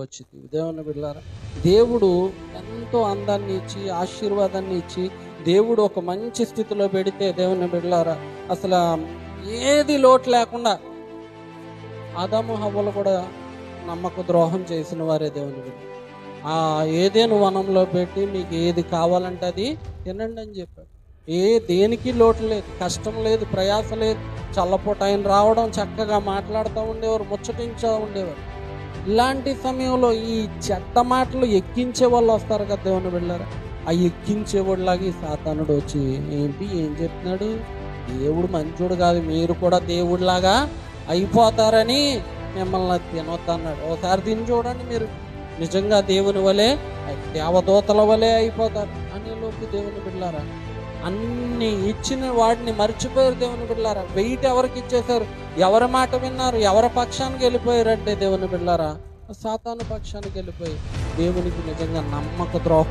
వచ్చింది. దేవుని బిడ్డలారా, దేవుడు ఎంతో అందాన్ని ఇచ్చి ఆశీర్వాదాన్ని ఇచ్చి దేవుడు ఒక మంచి స్థితిలో పెడితే దేవుని బిడ్డలారా అసలు ఏది లోటు లేకుండా ఆదాము హవ్వలు కూడా నమ్మక ద్రోహం చేసిన వారే దేవుని బిడ్డ. ఆ ఏదేను వనంలో పెట్టి మీకు ఏది కావాలంటే అది తినండి అని చెప్పాడు. దేనికి లోటు లేదు, కష్టం లేదు, ప్రయాస లేదు. చల్లపూట ఆయన రావడం, చక్కగా మాట్లాడుతూ ఉండేవారు, ముచ్చటించూ ఉండేవారు. ఇలాంటి సమయంలో ఈ చెడ్డ మాటలు ఎక్కించే వాళ్ళు వస్తారు కదా దేవుని బిడ్డలారా, ఆ ఎక్కించేవాడిలాగా ఈ సాతానుడు వచ్చి ఏం చెప్తున్నాడు, దేవుడు మంచోడు కాదు, మీరు కూడా దేవుడిలాగా అయిపోతారని మిమ్మల్ని తినొద్దన్నాడు. ఒకసారి తిని చూడండి, మీరు నిజంగా దేవుని వలె దేవదూతల వలె అయిపోతారు అనేలోపు దేవుని బిడ్డలారా అన్ని ఇచ్చిన వాడిని మర్చిపోయారు. దేవుని బిడ్డలారా వెయిట్ ఎవరికి ఇచ్చేశారు, ఎవరి మాట విన్నారు, ఎవరి పక్షానికి వెళ్ళిపోయారంటే దేవుని బిడ్డలారా సాతాను పక్షానికి వెళ్ళిపోయి దేవునికి నిజంగా నమ్మక ద్రోహం